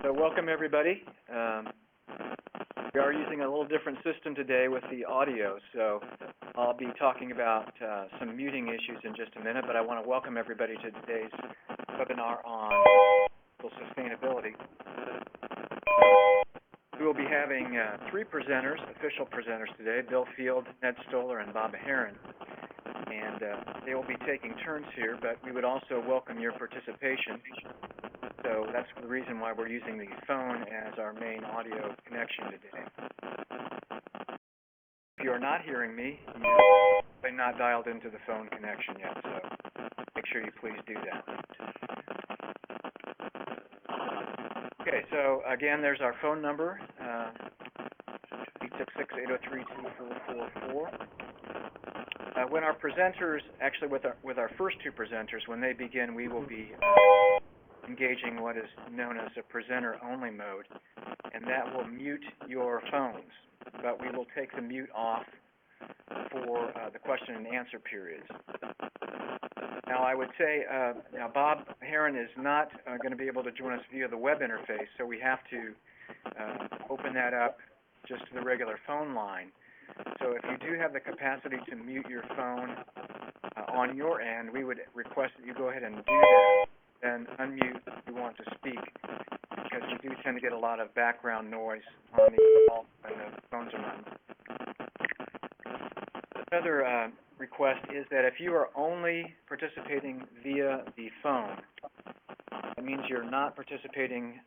So welcome everybody. We are using a little different system today with the audio, so I'll be talking about some muting issues in just a minute, but I want to welcome everybody to today's webinar on fiscal sustainability. We will be having three presenters, official presenters today, Bill Field, Ned Stoller, and Bob Heron. And they will be taking turns here, but we would also welcome your participation. So that's the reason why we're using the phone as our main audio connection today. If you are not hearing me, you're not dialed into the phone connection yet, so make sure you please do that. Okay, so again, there's our phone number, 866-803-2444. When our presenters, actually with our first two presenters, when they begin, we will be engaging what is known as a presenter-only mode, and that will mute your phones, but we will take the mute off for the question and answer periods. Now, I would say, now Bob Heron is not going to be able to join us via the web interface, so we have to open that up just to the regular phone line. So if you do have the capacity to mute your phone on your end, we would request that you go ahead and do that, then unmute if you want to speak, because you do tend to get a lot of background noise on the call when the phones are on. Another request is that if you are only participating via the phone, that means you're not participating,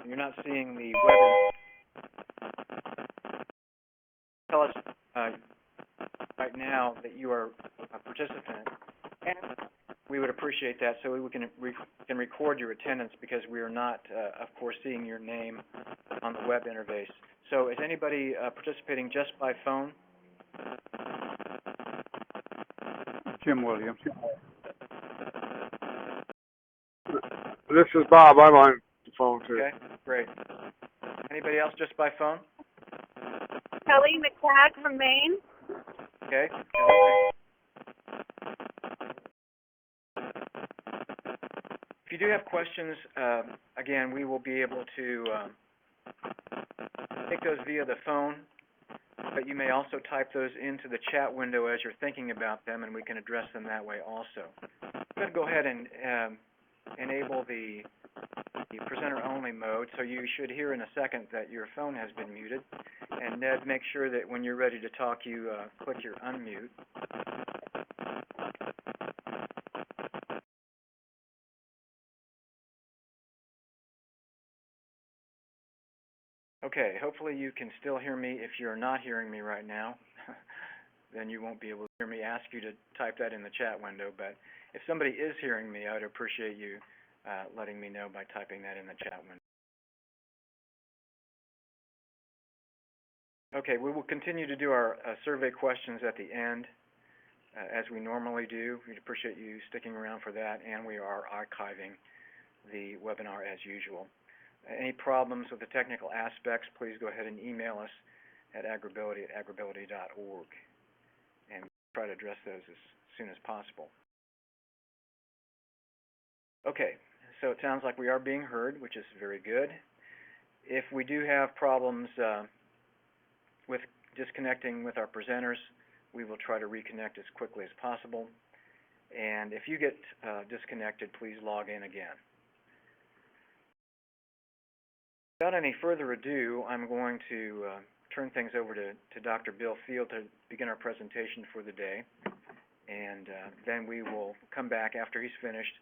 you're not seeing the web. Tell us right now that you are a participant, and we would appreciate that so we can record your attendance, because we are not, of course, seeing your name on the web interface. So is anybody participating just by phone? Jim Williams. This is Bob. I'm on the phone too. Okay, great. Anybody else just by phone? Kelly McTagg from Maine. Okay. If you do have questions, again, we will be able to take those via the phone, but you may also type those into the chat window as you're thinking about them, and we can address them that way also. I'm going to go ahead and enable the presenter-only mode, so you should hear in a second that your phone has been muted. And Ned, make sure that when you're ready to talk, you click your unmute. Okay, hopefully you can still hear me. If you're not hearing me right now, then you won't be able to hear me ask you to type that in the chat window. But if somebody is hearing me, I would appreciate you letting me know by typing that in the chat window. Okay, we will continue to do our survey questions at the end, as we normally do. We'd appreciate you sticking around for that, and we are archiving the webinar as usual. Any problems with the technical aspects, please go ahead and email us at agrability@agrability.org, and we'll try to address those as soon as possible. Okay, so it sounds like we are being heard, which is very good. If we do have problems with disconnecting with our presenters, we will try to reconnect as quickly as possible. And if you get disconnected, please log in again. Without any further ado, I'm going to turn things over to Dr. Bill Field to begin our presentation for the day. And then we will come back after he's finished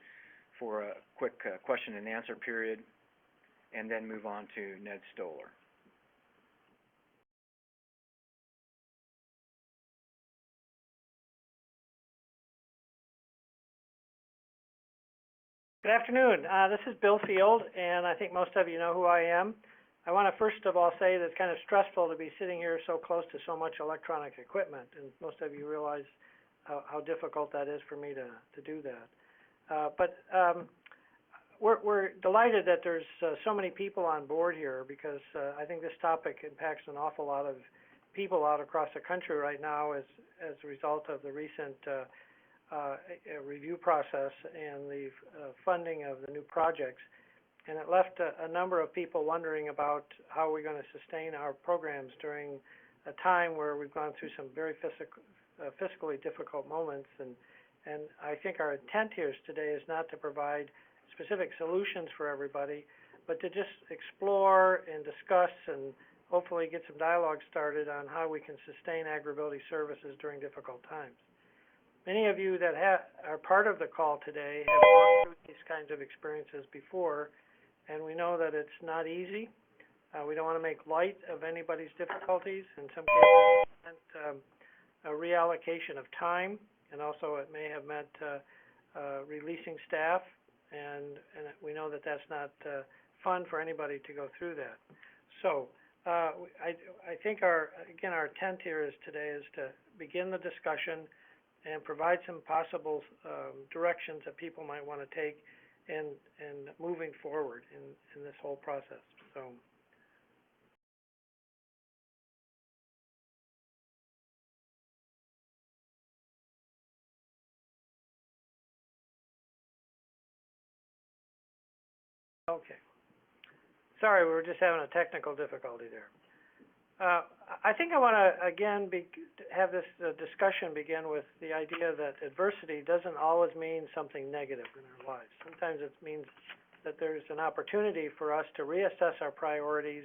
for a quick question and answer period, and then move on to Ned Stoller. Good afternoon. This is Bill Field, and I think most of you know who I am. I want to first of all say that it's kind of stressful to be sitting here so close to so much electronic equipment, and most of you realize how difficult that is for me to do that. We're delighted that there's so many people on board here, because I think this topic impacts an awful lot of people out across the country right now as a result of the recent review process and the funding of the new projects. and it left a number of people wondering about how we're going to sustain our programs during a time where we've gone through some very fiscally difficult moments. And I think our intent here today is not to provide specific solutions for everybody, but to just explore and discuss and hopefully get some dialogue started on how we can sustain agrability services during difficult times. Many of you that are part of the call today have gone through these kinds of experiences before, and we know that it's not easy. We don't want to make light of anybody's difficulties. In some cases, it meant a reallocation of time, and also it may have meant releasing staff, and we know that that's not fun for anybody to go through that. So I think our intent here today is to begin the discussion and provide some possible directions that people might want to take in moving forward in this whole process. So. Okay. Sorry, we were just having a technical difficulty there. I think I want to, again, have this discussion begin with the idea that adversity doesn't always mean something negative in our lives. Sometimes it means that there's an opportunity for us to reassess our priorities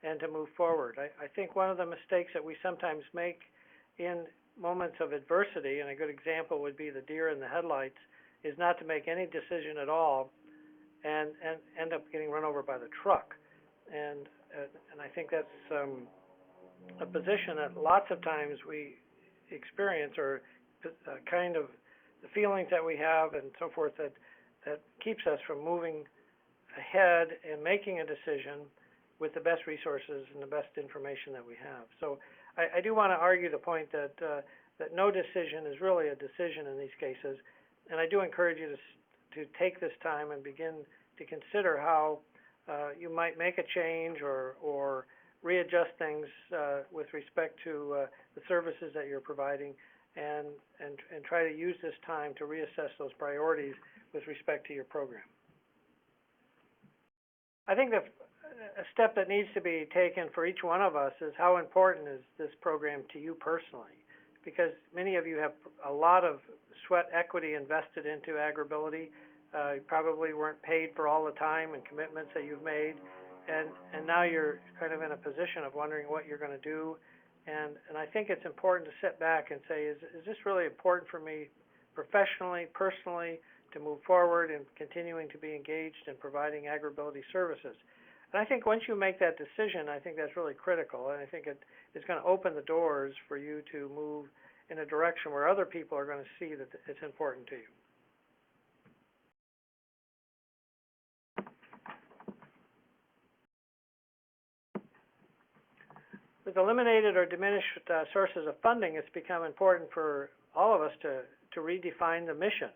and to move forward. I think one of the mistakes that we sometimes make in moments of adversity, and a good example would be the deer in the headlights, is not to make any decision at all and end up getting run over by the truck. And I think that's a position that lots of times we experience, or kind of the feelings that we have and so forth, that keeps us from moving ahead and making a decision with the best resources and the best information that we have. So I do want to argue the point that no decision is really a decision in these cases, and I do encourage you to take this time and begin to consider how you might make a change or readjust things with respect to the services that you're providing, and try to use this time to reassess those priorities with respect to your program. I think that a step that needs to be taken for each one of us is how important is this program to you personally, because many of you have a lot of sweat equity invested into Agrability. You probably weren't paid for all the time and commitments that you've made, and now you're kind of in a position of wondering what you're going to do. And I think it's important to sit back and say, is this really important for me professionally, personally, to move forward and continuing to be engaged in providing Agrability services? And I think once you make that decision, I think that's really critical, and I think it's going to open the doors for you to move in a direction where other people are going to see that it's important to you. With eliminated or diminished sources of funding, it's become important for all of us to redefine the mission.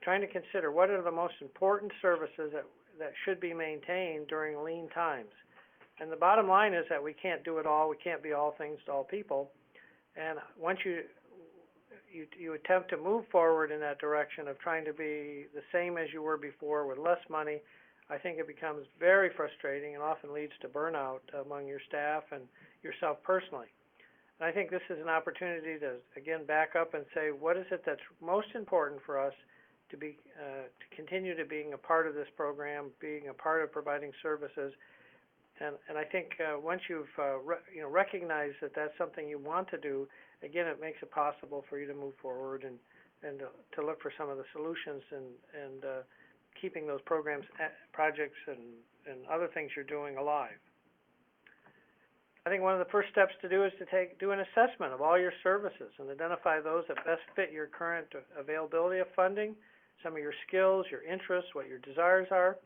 Trying to consider what are the most important services that should be maintained during lean times. And the bottom line is that we can't do it all. We can't be all things to all people. And once you attempt to move forward in that direction of trying to be the same as you were before with less money, I think it becomes very frustrating and often leads to burnout among your staff and yourself personally. And I think this is an opportunity to, again, back up and say, what is it that's most important for us to continue to being a part of this program, being a part of providing services. And I think once you've recognized that that's something you want to do, again, it makes it possible for you to move forward and to look for some of the solutions and keeping those programs, projects, and other things you're doing alive. I think one of the first steps to do is to do an assessment of all your services and identify those that best fit your current availability of funding, some of your skills, your interests, what your desires are.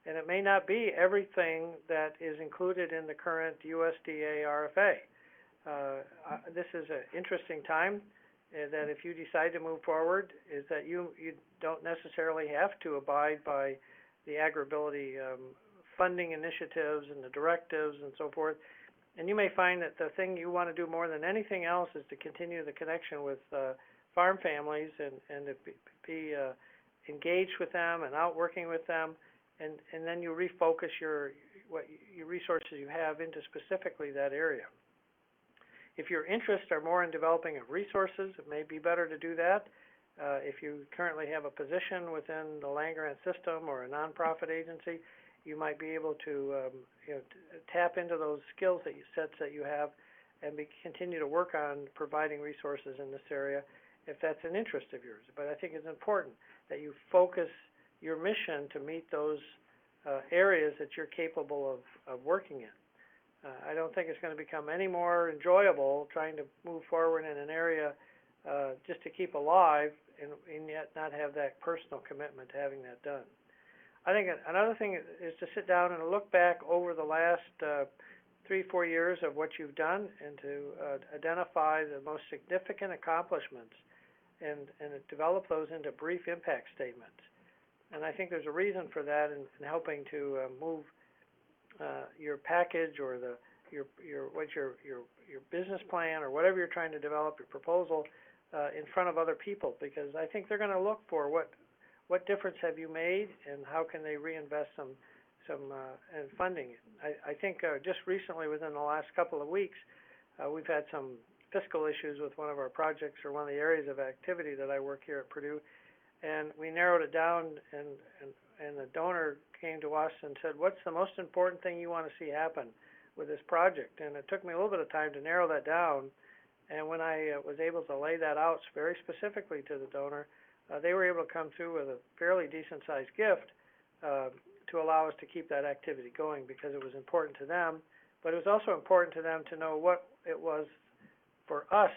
And it may not be everything that is included in the current USDA RFA. This is an interesting time that if you decide to move forward, is that you don't necessarily have to abide by the Agrability funding initiatives and the directives and so forth. And you may find that the thing you want to do more than anything else is to continue the connection with farm families and to be engaged with them and out working with them, and then you refocus your resources you have into specifically that area. If your interests are more in developing of resources, it may be better to do that. If you currently have a position within the land-grant system or a nonprofit agency, you might be able to tap into those skill sets that you have and continue to work on providing resources in this area if that's an interest of yours. But I think it's important that you focus your mission to meet those areas that you're capable of working in. I don't think it's going to become any more enjoyable trying to move forward in an area just to keep alive and yet not have that personal commitment to having that done. I think another thing is to sit down and look back over the last 3-4 years of what you've done and to identify the most significant accomplishments and develop those into brief impact statements. And I think there's a reason for that in helping to move your package or your business plan or whatever you're trying to develop, your proposal, in front of other people, because I think they're going to look for what difference have you made and how can they reinvest some funding. I think just recently, within the last couple of weeks, we've had some fiscal issues with one of our projects or one of the areas of activity that I work here at Purdue, and we narrowed it down, and the donor came to us and said, what's the most important thing you want to see happen with this project? And it took me a little bit of time to narrow that down, and when I was able to lay that out very specifically to the donor, they were able to come through with a fairly decent-sized gift to allow us to keep that activity going because it was important to them, but it was also important to them to know what it was for us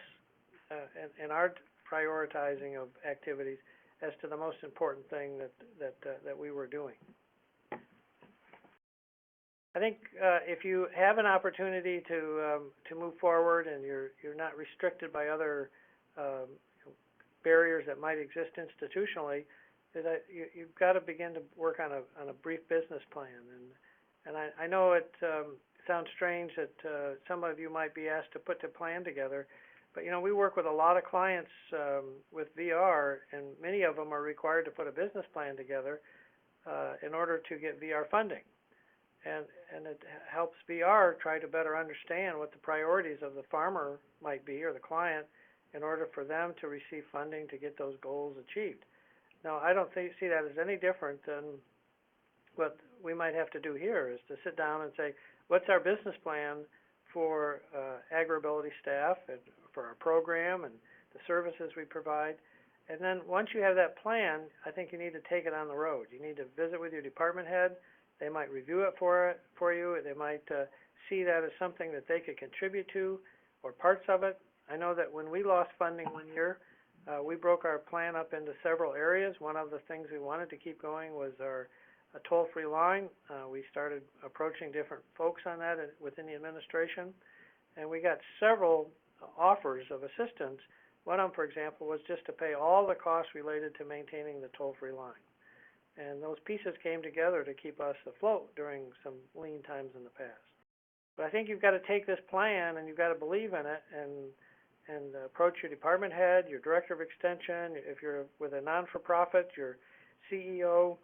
in our prioritizing of activities as to the most important thing that we were doing. I think if you have an opportunity to move forward and you're not restricted by other barriers that might exist institutionally, is that you've got to begin to work on a brief business plan. And I know it sounds strange that some of you might be asked to put the plan together, but we work with a lot of clients with VR, and many of them are required to put a business plan together in order to get VR funding. And it helps VR try to better understand what the priorities of the farmer might be or the client in order for them to receive funding to get those goals achieved. Now, I don't see that as any different than what we might have to do here, is to sit down and say, what's our business plan for agrability staff and for our program and the services we provide? And then once you have that plan, I think you need to take it on the road. You need to visit with your department head. They might review it for you. They might see that as something that they could contribute to or parts of it. I know that when we lost funding one year, we broke our plan up into several areas. One of the things we wanted to keep going was a toll-free line. We started approaching different folks on that within the administration, and we got several offers of assistance. One of them, for example, was just to pay all the costs related to maintaining the toll-free line. And those pieces came together to keep us afloat during some lean times in the past. But I think you've got to take this plan and you've got to believe in it and approach your department head, your director of extension, if you're with a non-for-profit, your CEO,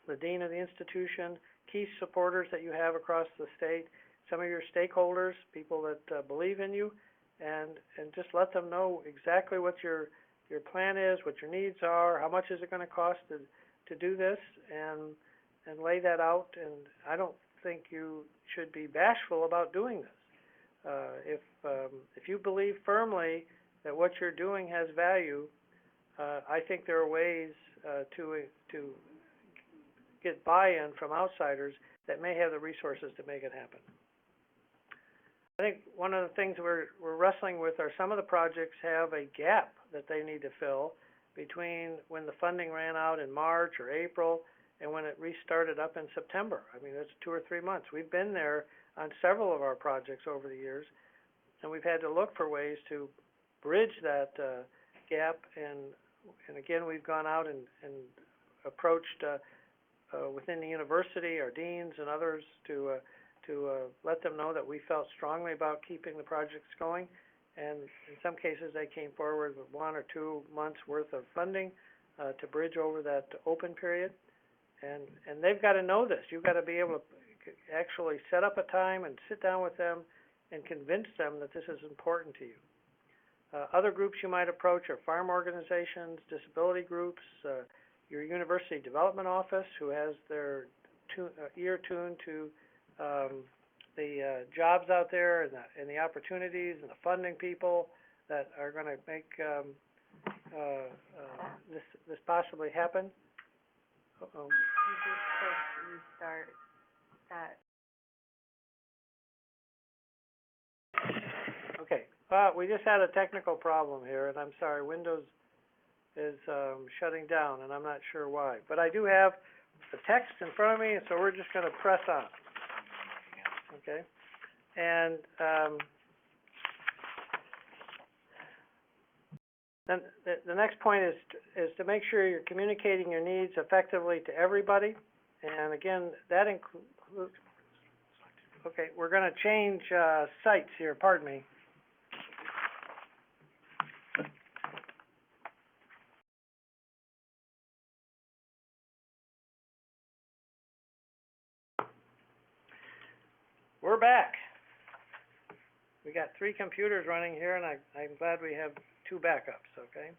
the dean of the institution, key supporters that you have across the state, some of your stakeholders, people that believe in you, and just let them know exactly what your plan is, what your needs are, how much is it going to cost to do this, and lay that out. And I don't think you should be bashful about doing this. If you believe firmly that what you're doing has value, I think there are ways to get buy-in from outsiders that may have the resources to make it happen. I think one of the things we're wrestling with are some of the projects have a gap that they need to fill between when the funding ran out in March or April and when it restarted up in September. I mean, that's 2 or 3 months. We've been there on several of our projects over the years, and we've had to look for ways to bridge that gap. And again, we've gone out and approached within the university, our deans and others, to let them know that we felt strongly about keeping the projects going. And in some cases, they came forward with 1 or 2 months worth of funding to bridge over that open period. And they've got to know this. You've got to be able to actually set up a time and sit down with them and convince them that this is important to you. Other groups you might approach are farm organizations, disability groups, your university development office, who has their ear tuned to the jobs out there and the opportunities and the funding people that are going to make this possibly happen. Uh-oh. Restart that. Okay, we just had a technical problem here, and I'm sorry, Windows is shutting down, and I'm not sure why. But I do have the text in front of me, so we're just going to press on. Okay, and then the next point is to make sure you're communicating your needs effectively to everybody. And again, that includes. Okay, we're going to change sites here. Pardon me. We're back. We got 3 computers running here, and I'm glad we have 2 backups, okay?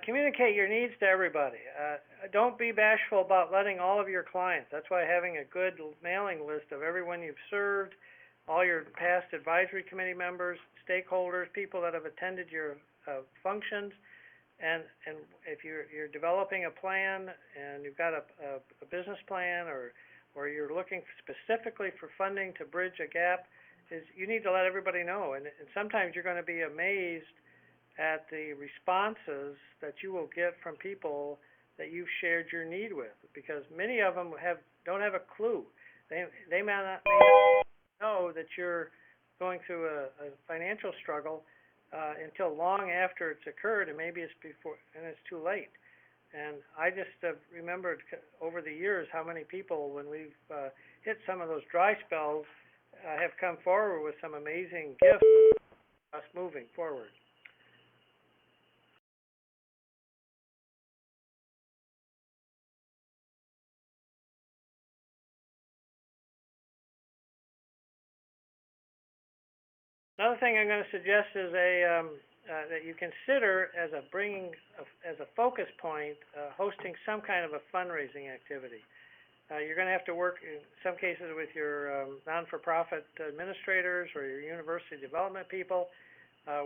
Communicate your needs to everybody. Don't be bashful about letting all of your clients. That's why having a good mailing list of everyone you've served, all your past advisory committee members, stakeholders, people that have attended your functions, and if you're developing a plan and you've got a business plan or you're looking specifically for funding to bridge a gap, is you need to let everybody know. And sometimes you're going to be amazed at the responses that you will get from people that you've shared your need with, because many of them don't have a clue. They may not know that you're going through a financial struggle until long after it's occurred, and maybe it's before, and it's too late. And I just have remembered over the years how many people, when we've hit some of those dry spells, have come forward with some amazing gifts for us moving forward. Another thing I'm going to suggest is that you consider as a focus point hosting some kind of a fundraising activity. You're going to have to work in some cases with your non-for-profit administrators or your university development people.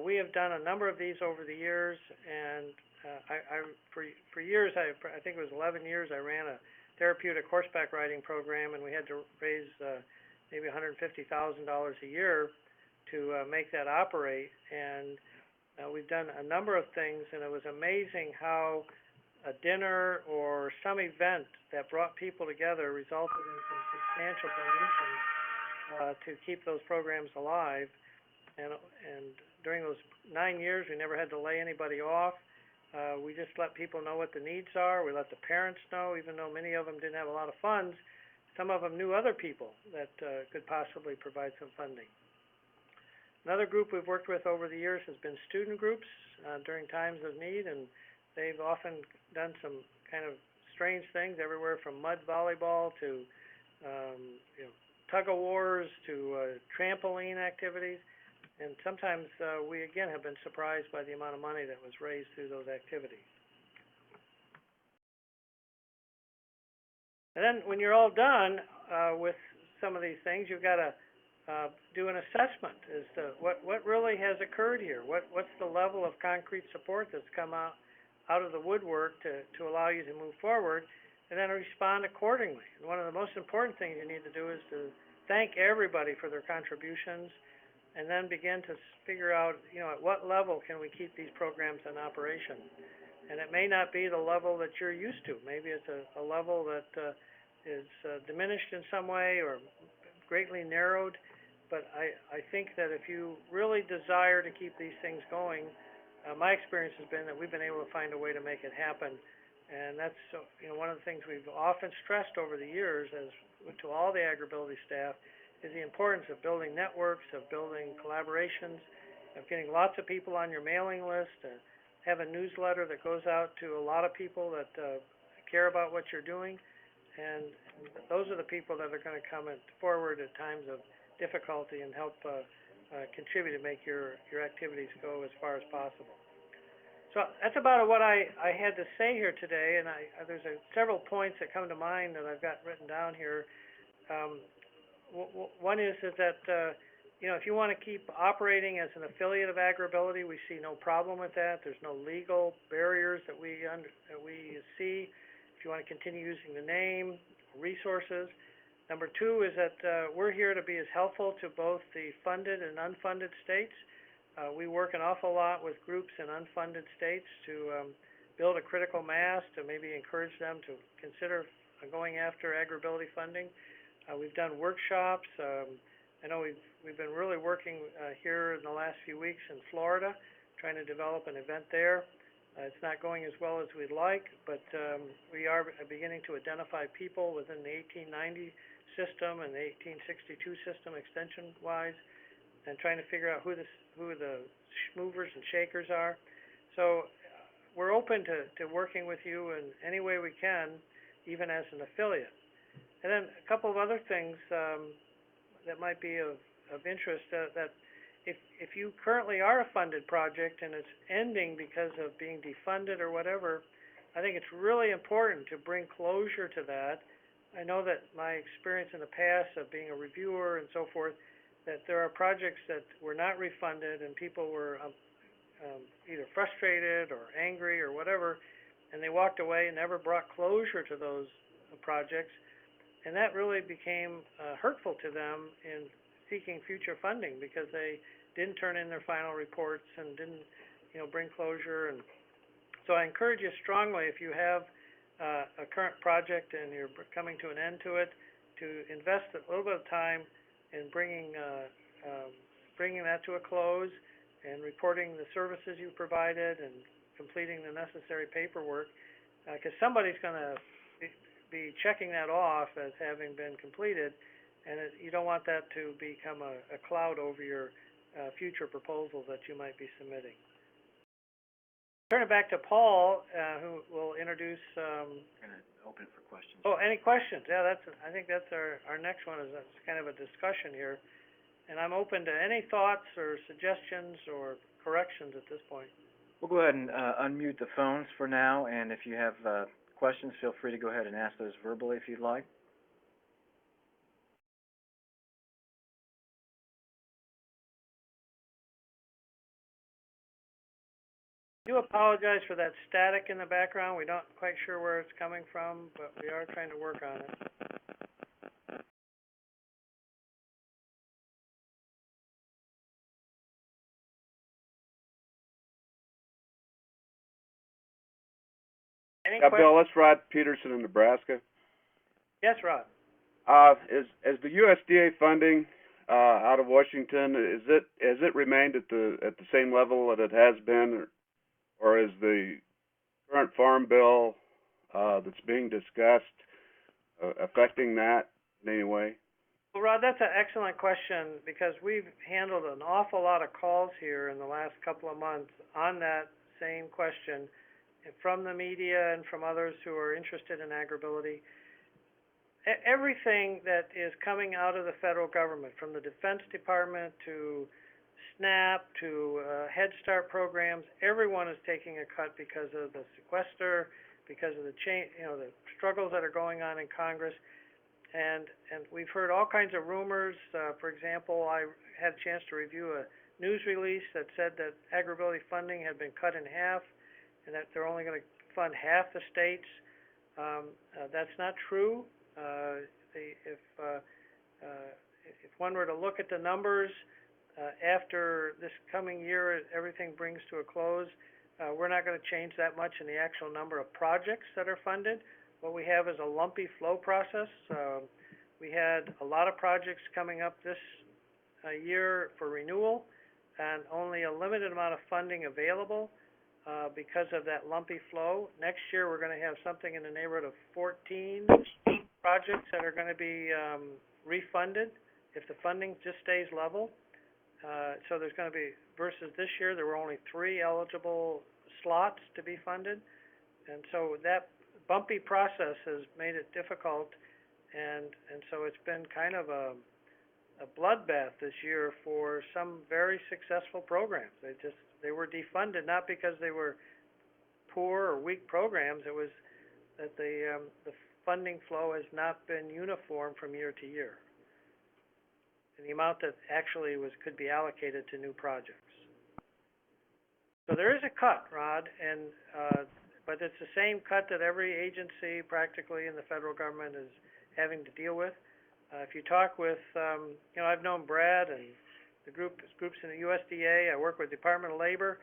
We have done a number of these over the years, and for years, I think it was 11 years, I ran a therapeutic horseback riding program, and we had to raise maybe $150,000 a year to make that operate. And we've done a number of things, and it was amazing how a dinner or some event that brought people together resulted in some substantial donations to keep those programs alive. And during those 9 years, we never had to lay anybody off. We just let people know what the needs are. We let the parents know, even though many of them didn't have a lot of funds. Some of them knew other people that could possibly provide some funding. Another group we've worked with over the years has been student groups during times of need, and they've often done some kind of strange things, everywhere from mud volleyball to tug of wars to trampoline activities. And sometimes we again have been surprised by the amount of money that was raised through those activities. And then when you're all done with some of these things, you've got to do an assessment as to what really has occurred here. What's the level of concrete support that's come out of the woodwork to allow you to move forward, and then respond accordingly. And one of the most important things you need to do is to thank everybody for their contributions, and then begin to figure out, at what level can we keep these programs in operation. And it may not be the level that you're used to. Maybe it's a level that is diminished in some way or greatly narrowed. But I think that if you really desire to keep these things going, my experience has been that we've been able to find a way to make it happen. And that's one of the things we've often stressed over the years to all the Agrability staff is the importance of building networks, of building collaborations, of getting lots of people on your mailing list, have a newsletter that goes out to a lot of people that care about what you're doing, and those are the people that are gonna come forward at times of difficulty and help, contribute to make your activities go as far as possible. So that's about what I had to say here today, and there's several points that come to mind that I've got written down here. One is that, if you want to keep operating as an affiliate of Agrability, we see no problem with that. There's no legal barriers that we see. If you want to continue using the name, resources. Number two is that we're here to be as helpful to both the funded and unfunded states. We work an awful lot with groups in unfunded states to build a critical mass, to maybe encourage them to consider going after Agrability funding. We've done workshops. I know we've been really working here in the last few weeks in Florida, trying to develop an event there. It's not going as well as we'd like, but we are beginning to identify people within the 1890 system and the 1862 system extension-wise, and trying to figure out who the movers and shakers are. So we're open to working with you in any way we can, even as an affiliate. And then a couple of other things that might be of interest, that if you currently are a funded project and it's ending because of being defunded or whatever, I think it's really important to bring closure to that. I know that my experience in the past of being a reviewer and so forth, that there are projects that were not refunded and people were either frustrated or angry or whatever, and they walked away and never brought closure to those projects, and that really became hurtful to them in seeking future funding because they didn't turn in their final reports and didn't, bring closure. And so I encourage you strongly, if you have a current project and you're coming to an end to it, to invest a little bit of time in bringing that to a close and reporting the services you provided and completing the necessary paperwork, because somebody's going to be checking that off as having been completed, and you don't want that to become a cloud over your future proposals that you might be submitting. Turn it back to Paul, who will introduce. Going to open for questions. Oh, any questions? Yeah, I think that's our next one. That's kind of a discussion here, and I'm open to any thoughts or suggestions or corrections at this point. We'll go ahead and unmute the phones for now, and if you have questions, feel free to go ahead and ask those verbally if you'd like. I do apologize for that static in the background. We're not quite sure where it's coming from, but we are trying to work on it. Any Yeah, questions? Bill, that's Rod Peterson in Nebraska. Yes, Rod. Is the USDA funding out of Washington, has it remained at the same level that it has been, or is the current farm bill that's being discussed affecting that in any way? Well, Rod, that's an excellent question, because we've handled an awful lot of calls here in the last couple of months on that same question from the media and from others who are interested in Agrability. Everything that is coming out of the federal government, from the Defense Department to SNAP to Head Start programs, everyone is taking a cut because of the sequester, because of the the struggles that are going on in Congress, and we've heard all kinds of rumors. For example, I had a chance to review a news release that said that Agrability funding had been cut in half, and that they're only going to fund half the states. That's not true. If one were to look at the numbers, after this coming year, everything brings to a close, we're not going to change that much in the actual number of projects that are funded. What we have is a lumpy flow process. We had a lot of projects coming up this year for renewal, and only a limited amount of funding available because of that lumpy flow. Next year, we're going to have something in the neighborhood of 14 projects that are going to be refunded if the funding just stays level. So there's going to be, versus this year, there were only 3 eligible slots to be funded. And so that bumpy process has made it difficult, and so it's been kind of a bloodbath this year for some very successful programs. They were defunded not because they were poor or weak programs. It was that the funding flow has not been uniform from year to year, and the amount that actually could be allocated to new projects. So there is a cut, Rod, and but it's the same cut that every agency practically in the federal government is having to deal with. If you talk with, I've known Brad and the groups in the USDA. I work with Department of Labor.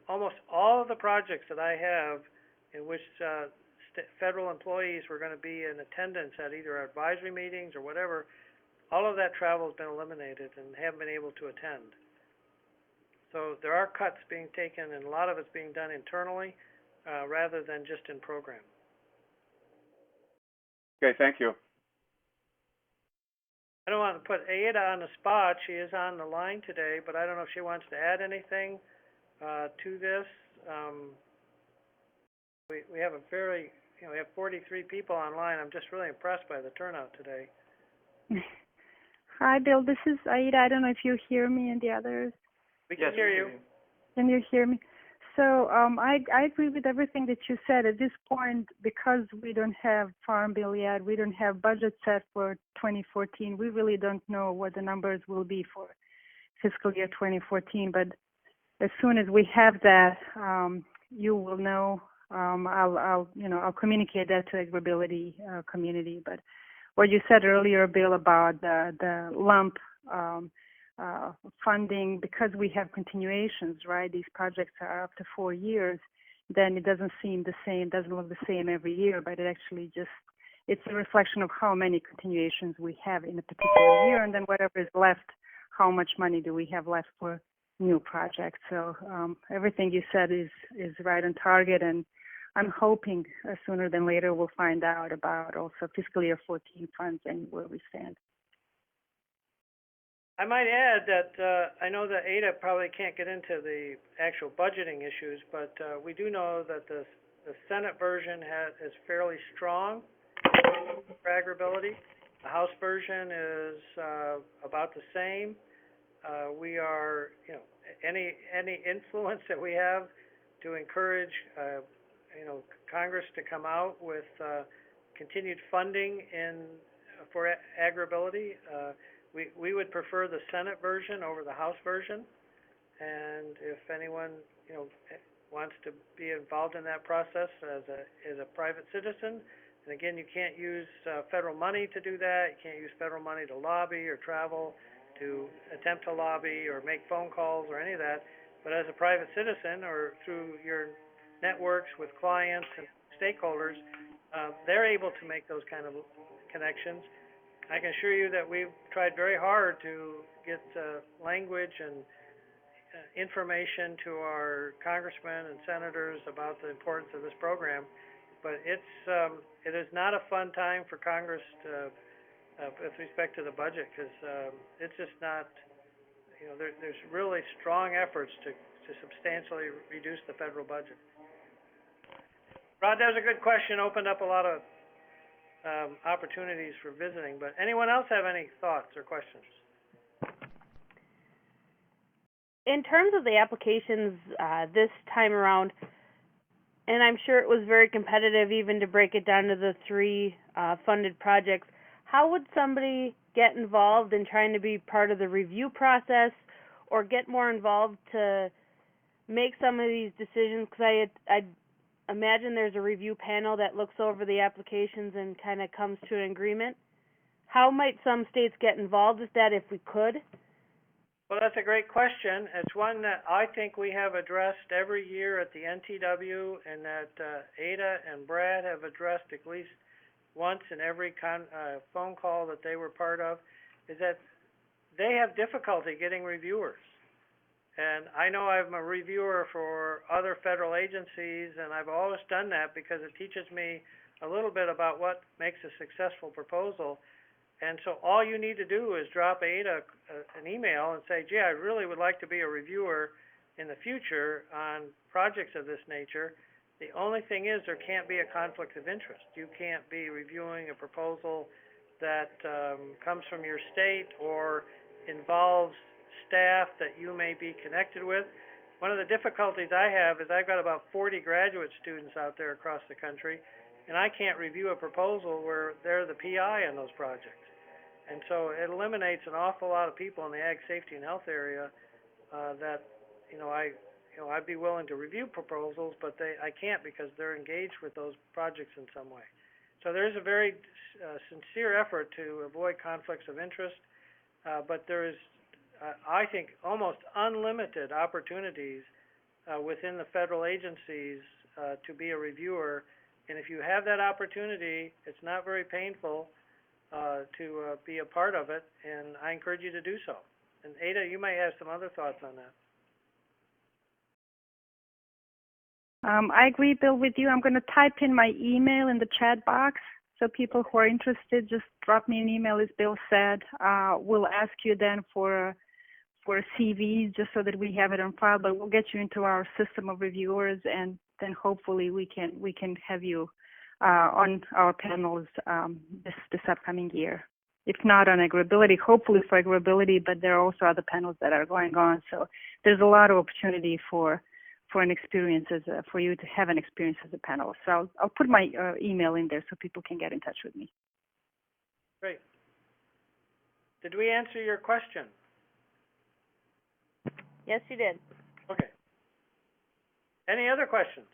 Almost all of the projects that I have in which federal employees were going to be in attendance at either advisory meetings or whatever, all of that travel has been eliminated and haven't been able to attend. So there are cuts being taken, and a lot of it's being done internally rather than just in program. Okay, thank you. I don't want to put Ada on the spot. She is on the line today, but I don't know if she wants to add anything to this. We have we have 43 people online. I'm just really impressed by the turnout today. Hi, Bill. This is Aida. I don't know if you hear me and the others. We can hear you. Can you hear me? So I agree with everything that you said. At this point, because we don't have Farm Bill yet, we don't have budget set for 2014, we really don't know what the numbers will be for fiscal year 2014. But as soon as we have that, you will know. I'll communicate that to Agrability community. But what you said earlier, Bill, about the lump funding, because we have continuations, right? These projects are up to 4 years, then it doesn't seem the same, doesn't look the same every year, but it actually it's a reflection of how many continuations we have in a particular year, and then whatever is left, how much money do we have left for new projects. So everything you said is right on target, and I'm hoping sooner than later we'll find out about also fiscal year 14 funds and where we stand. I might add that I know that Ada probably can't get into the actual budgeting issues, but we do know that the Senate version is fairly strong for Agrability. The House version is about the same. We are, any influence that we have to encourage, Congress to come out with continued funding for Agrability. We would prefer the Senate version over the House version, and if anyone wants to be involved in that process as a private citizen, and again, you can't use federal money to do that. You can't use federal money to lobby or travel to attempt to lobby or make phone calls or any of that. But as a private citizen or through your networks with clients and stakeholders, they're able to make those kind of connections. I can assure you that we've tried very hard to get language and information to our congressmen and senators about the importance of this program, but it is not a fun time for Congress with respect to the budget, because it's just not, there's really strong efforts to substantially reduce the federal budget. Rod, that was a good question, opened up a lot of opportunities for visiting, but anyone else have any thoughts or questions? In terms of the applications this time around, and I'm sure it was very competitive even to break it down to the 3 funded projects, how would somebody get involved in trying to be part of the review process or get more involved to make some of these decisions? Because I imagine there's a review panel that looks over the applications and kind of comes to an agreement. How might some states get involved with that if we could? Well, that's a great question. It's one that I think we have addressed every year at the NTW, and that Ada and Brad have addressed at least once in every phone call that they were part of, is that they have difficulty getting reviewers. And I know I'm a reviewer for other federal agencies, and I've always done that because it teaches me a little bit about what makes a successful proposal. And so all you need to do is drop Ada an email and say, gee, I really would like to be a reviewer in the future on projects of this nature. The only thing is, there can't be a conflict of interest. You can't be reviewing a proposal that, comes from your state or involves staff that you may be connected with. One of the difficulties I have is I've got about 40 graduate students out there across the country, and I can't review a proposal where they're the PI on those projects. And so it eliminates an awful lot of people in the ag safety and health area, that, I'd be willing to review proposals, but I can't because they're engaged with those projects in some way. So there's a very sincere effort to avoid conflicts of interest, but there is, I think, almost unlimited opportunities within the federal agencies to be a reviewer. And if you have that opportunity, it's not very painful to be a part of it, and I encourage you to do so. And Ada, you may have some other thoughts on that. I agree, Bill, with you. I'm going to type in my email in the chat box, so people who are interested, just drop me an email, as Bill said. We'll ask you then for CVs, just so that we have it on file, but we'll get you into our system of reviewers, and then hopefully we can have you on our panels this upcoming year. If not on agrability, hopefully for agrability, but there are also other panels that are going on. So there's a lot of opportunity for an experience for you to have an experience as a panelist. So I'll put my email in there so people can get in touch with me. Great. Did we answer your question? Yes, you did. Okay. Any other questions?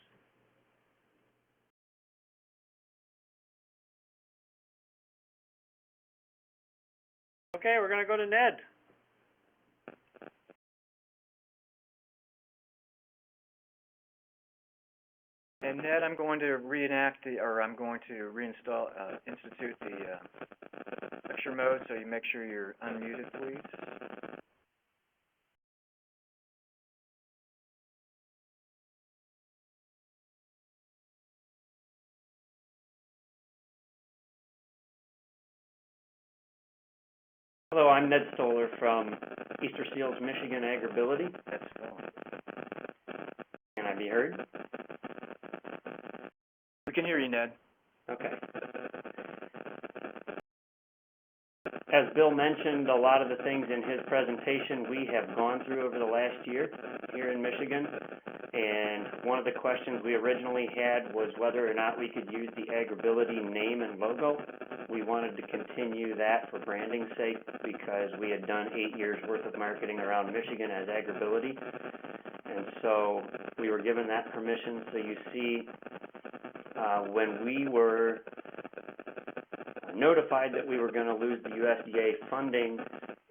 Okay, we're going to go to Ned. And Ned, I'm going to institute the lecture mode, so you make sure you're unmuted, please. Hello, I'm Ned Stoller from Easter Seals, Michigan Agrability. That's all. Can I be heard? We can hear you, Ned. Okay. As Bill mentioned, a lot of the things in his presentation we have gone through over the last year here in Michigan. And one of the questions we originally had was whether or not we could use the Agrability name and logo. We wanted to continue that for branding's sake because we had done 8 years worth of marketing around Michigan as Agrability. And so we were given that permission. So you see, when we were notified that we were going to lose the USDA funding,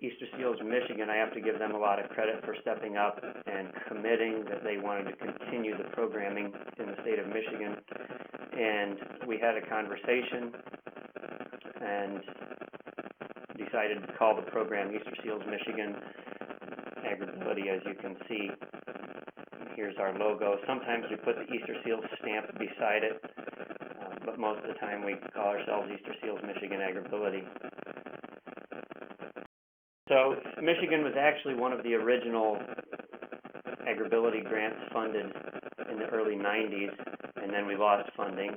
Easter Seals Michigan, I have to give them a lot of credit for stepping up and committing that they wanted to continue the programming in the state of Michigan. And we had a conversation and decided to call the program Easter Seals Michigan Agrability. As you can see, here's our logo. Sometimes we put the Easter Seals stamp beside it, but most of the time we call ourselves Easter Seals Michigan Agrability. So Michigan was actually one of the original Agrability grants funded in the early 90s, and then we lost funding,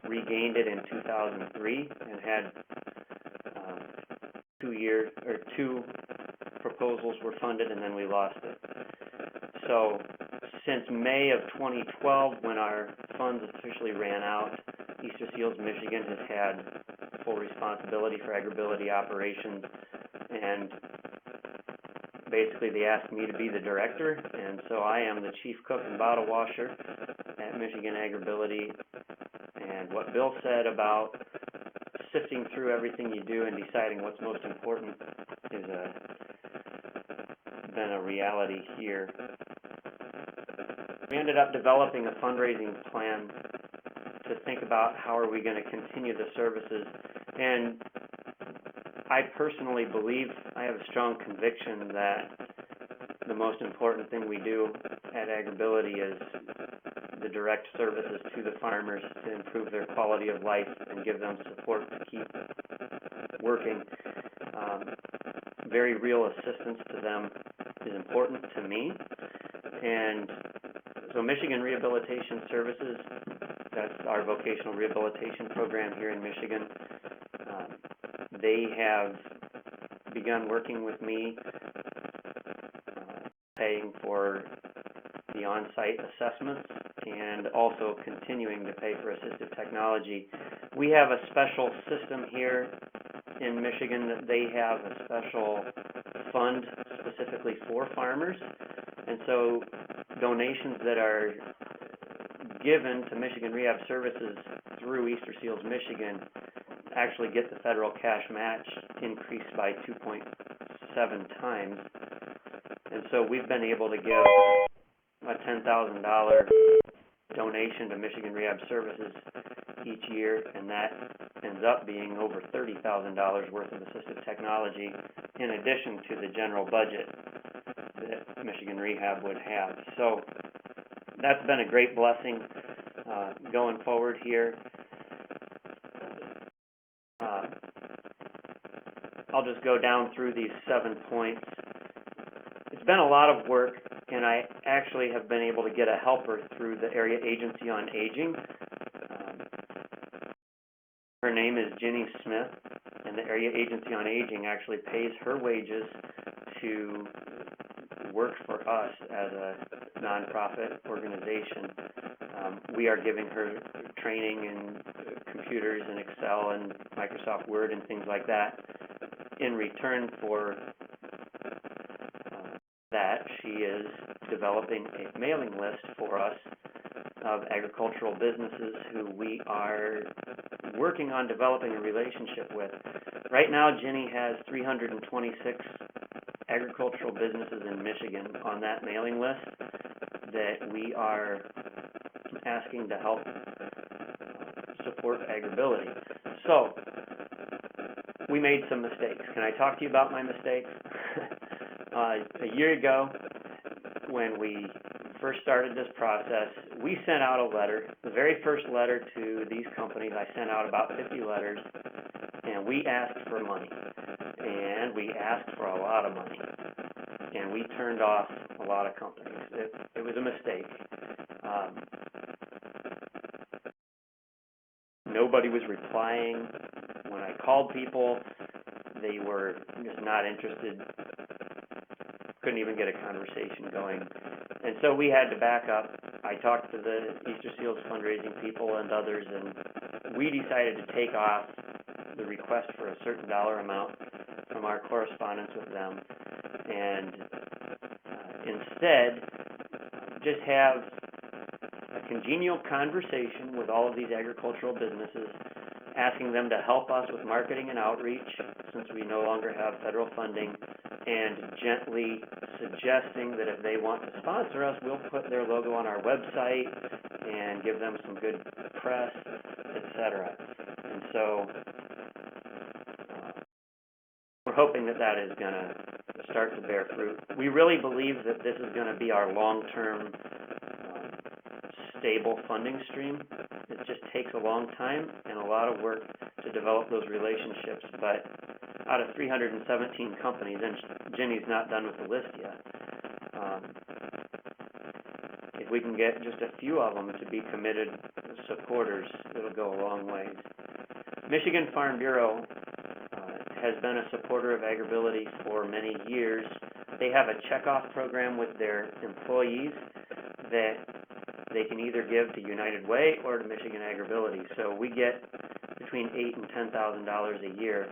regained it in 2003, and had 2 proposals were funded, and then we lost it. So since May of 2012, when our funds officially ran out, Easter Seals Michigan has had full responsibility for Agrability operations, and basically they asked me to be the director, and so I am the chief cook and bottle washer at Michigan Agrability. And what Bill said about sifting through everything you do and deciding what's most important is been a reality here. We ended up developing a fundraising plan to think about how are we going to continue the services. And I personally believe, I have a strong conviction that the most important thing we do at Agrability is the direct services to the farmers to improve their quality of life and give them support to keep working. Very real assistance to them is important to me. And So Michigan Rehabilitation Services, that's our vocational rehabilitation program here in Michigan. They have begun working with me, paying for the on-site assessments and also continuing to pay for assistive technology. We have a special system here in Michigan that they have a special fund specifically for farmers, and so donations that are given to Michigan Rehab Services through Easter Seals, Michigan, actually get the federal cash match increased by 2.7 times. And so we've been able to give a $10,000 donation to Michigan Rehab Services each year, and that ends up being over $30,000 worth of assistive technology in addition to the general budget that Michigan Rehab would have. So that's been a great blessing going forward here. I'll just go down through these 7 points. It's been a lot of work, and I actually have been able to get a helper through the Area Agency on Aging. Her name is Jenny Smith, and the Area Agency on Aging actually pays her wages to work for us as a nonprofit organization. We are giving her training in computers and Excel and Microsoft Word and things like that. In return for that, she is developing a mailing list for us of agricultural businesses who we are working on developing a relationship with. Right now, Jenny has 326 agricultural businesses in Michigan on that mailing list that we are asking to help support Agrability. So, we made some mistakes. Can I talk to you about my mistakes? A year ago, when we first started this process, we sent out a letter, the very first letter to these companies. I sent out about 50 letters, and we asked for money, and we asked for a lot of money, and we turned off a lot of companies. It was a mistake. Nobody was replying. When I called people, they were just not interested. Couldn't even get a conversation going. And so we had to back up. I talked to the Easter Seals fundraising people and others, and we decided to take off the request for a certain dollar amount from our correspondence with them, and instead just have a congenial conversation with all of these agricultural businesses, asking them to help us with marketing and outreach since we no longer have federal funding, and gently suggesting that if they want to sponsor us, we'll put their logo on our website and give them some good press, etc. And so we're hoping that that is going to start to bear fruit. We really believe that this is going to be our long-term stable funding stream. It just takes a long time and a lot of work to develop those relationships, but out of 317 companies, and Jenny's not done with the list yet, if we can get just a few of them to be committed supporters, it'll go a long ways. Michigan Farm Bureau has been a supporter of Agrability for many years. They have a checkoff program with their employees that they can either give to United Way or to Michigan Agrability. So we get between $8,000 and $10,000 a year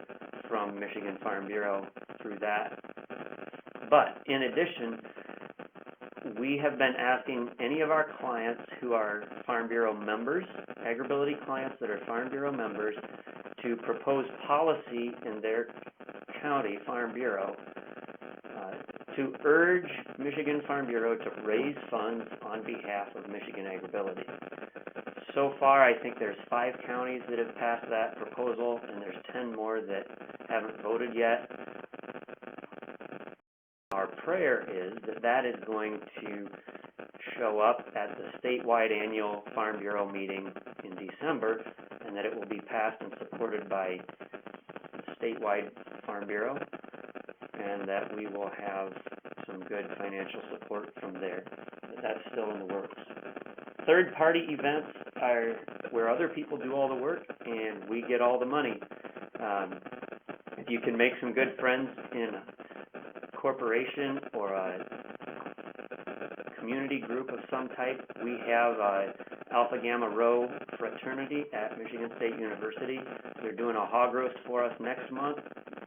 from Michigan Farm Bureau through that. But in addition, we have been asking any of our clients who are Farm Bureau members, Agrability clients that are Farm Bureau members, to propose policy in their county Farm Bureau to urge Michigan Farm Bureau to raise funds on behalf of Michigan Agrability. So far, I think there's 5 counties that have passed that proposal, and there's 10 more that haven't voted yet. Our prayer is that that is going to show up at the statewide annual Farm Bureau meeting in December, and that it will be passed and supported by the statewide Farm Bureau, and that we will have some good financial support from there that's still in the works. Third-party events are where other people do all the work and we get all the money. If you can make some good friends in a corporation or a community group of some type, we have Alpha Gamma Rho Fraternity at Michigan State University. They're doing a hog roast for us next month.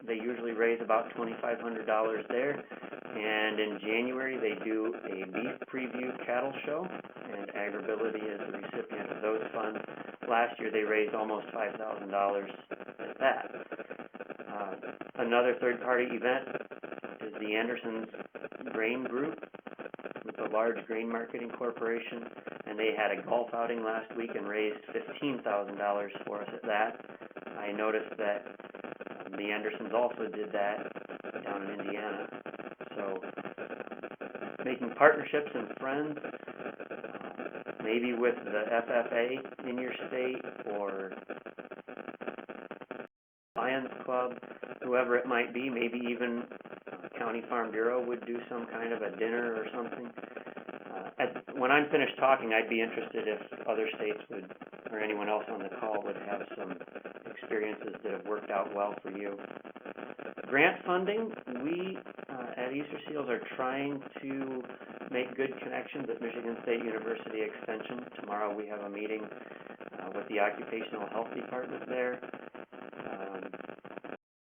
They usually raise about $2,500 there. And in January, they do a beef preview cattle show, and Agrability is the recipient of those funds. Last year, they raised almost $5,000 at that. Another third-party event is the Anderson's Grain Group, with a large grain marketing corporation, and they had a golf outing last week and raised $15,000 for us at that. I noticed that the Andersons also did that down in Indiana. So, making partnerships and friends, maybe with the FFA in your state or Lions Club, whoever it might be, maybe even County Farm Bureau would do some kind of a dinner or something. When I'm finished talking, I'd be interested if other states would, or anyone else on the call would have some experiences that have worked out well for you. Grant funding, we at Easter Seals are trying to make good connections at Michigan State University Extension. Tomorrow we have a meeting with the Occupational Health Department there.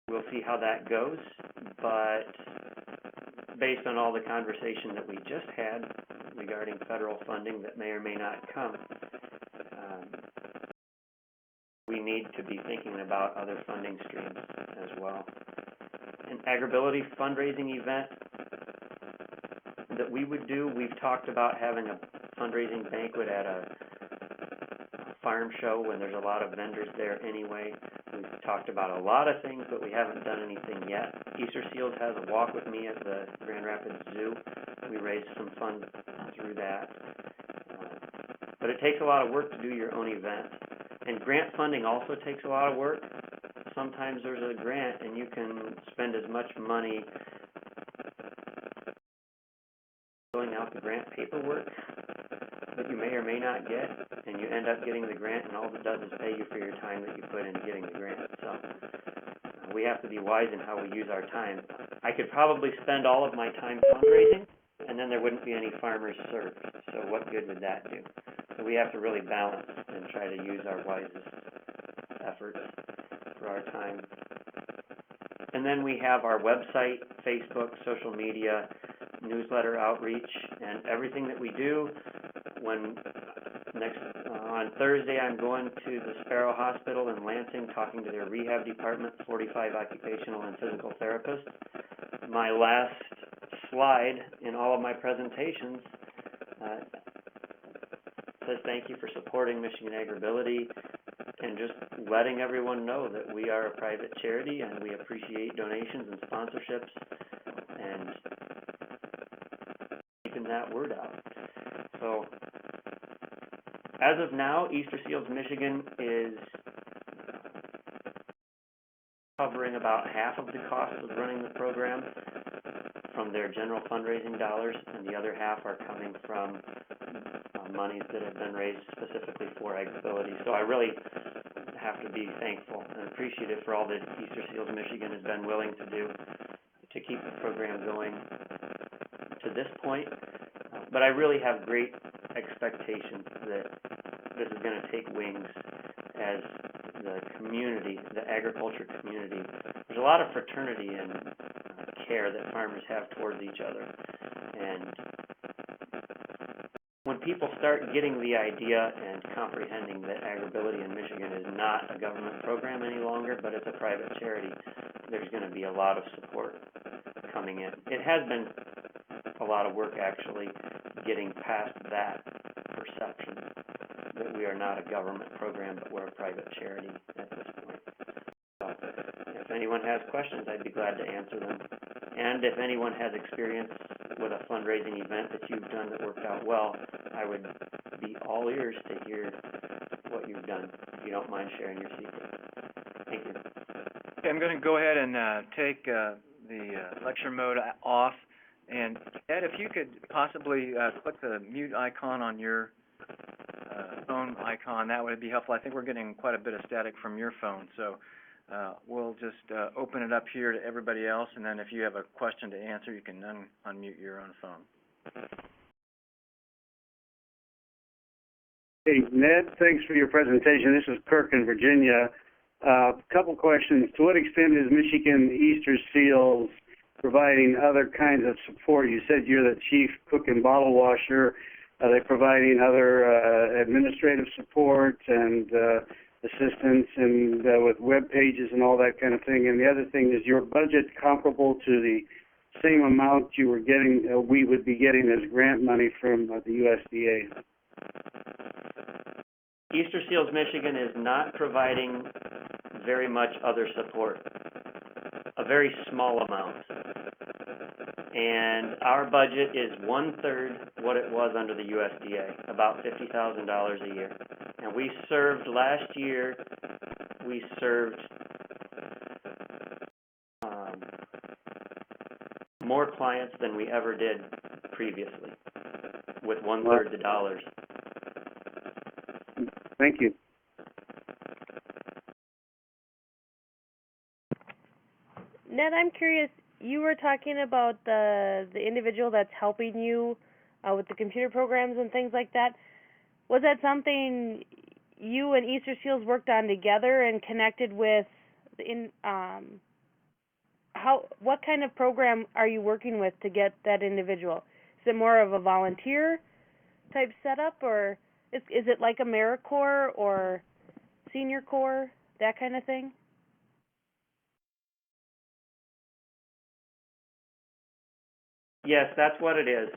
We'll see how that goes, but based on all the conversation that we just had regarding federal funding that may or may not come, we need to be thinking about other funding streams as well. An Agrability fundraising event that we would do, we've talked about having a fundraising banquet at a farm show when there's a lot of vendors there anyway. We've talked about a lot of things, but we haven't done anything yet. Easter Seals has a walk with me at the Grand Rapids Zoo. We raised some funds through that. But it takes a lot of work to do your own event. And grant funding also takes a lot of work. Sometimes there's a grant and you can spend as much money filling out the grant paperwork that you may or may not get, and you end up getting the grant, and all it does is pay you for your time that you put into getting the grant. So we have to be wise in how we use our time. I could probably spend all of my time fundraising, and then there wouldn't be any farmers served. So what good would that do? So we have to really balance and try to use our wisest efforts for our time. And then we have our website, Facebook, social media, newsletter outreach, and everything that we do. On Thursday, I'm going to the Sparrow Hospital in Lansing, talking to their rehab department, 45 occupational and physical therapists. My last slide in all of my presentations says thank you for supporting Michigan Agrability, and just letting everyone know that we are a private charity and we appreciate donations and sponsorships, and keeping that word out. So, as of now, Easter Seals Michigan is covering about half of the cost of running the program from their general fundraising dollars, and the other half are coming from monies that have been raised specifically for Agrability. So I really have to be thankful and appreciative for all that Easter Seals Michigan has been willing to do to keep the program going to this point. But I really have great expectations that this is going to take wings as the community, the agriculture community. There's a lot of fraternity and care that farmers have towards each other. And when people start getting the idea and comprehending that Agrability in Michigan is not a government program any longer, but it's a private charity, there's going to be a lot of support coming in. It has been a lot of work, actually, getting past that perception that we are not a government program, but we're a private charity at this point. So, if anyone has questions, I'd be glad to answer them. And if anyone has experience with a fundraising event that you've done that worked out well, I would be all ears to hear what you've done, if you don't mind sharing your secret. Thank you. Okay, I'm going to go ahead and take the lecture mode off, And Ed, if you could possibly, click the mute icon on your, phone icon, that would be helpful. I think we're getting quite a bit of static from your phone, so, we'll just, open it up here to everybody else, and then if you have a question to answer, you can unmute your own phone. Hey, Ned, thanks for your presentation. This is Kirk in Virginia. Couple questions. To what extent is Michigan Easter Seals providing other kinds of support? You said you're the chief cook and bottle washer. Are they providing other administrative support and assistance and with web pages and all that kind of thing? And the other thing, is your budget comparable to the same amount you were getting, we would be getting as grant money from the USDA? Easter Seals Michigan is not providing very much other support, a very small amount. And our budget is 1/3 what it was under the USDA, about $50,000 a year. And we served last year, we served more clients than we ever did previously, with 1/3 the dollars. Thank you. Ned, I'm curious, you were talking about the individual that's helping you with the computer programs and things like that. Was that something you and Easter Seals worked on together and connected with what kind of program are you working with to get that individual? Is it more of a volunteer type setup, or is it like AmeriCorps or Senior Corps, that kind of thing? Yes, that's what it is.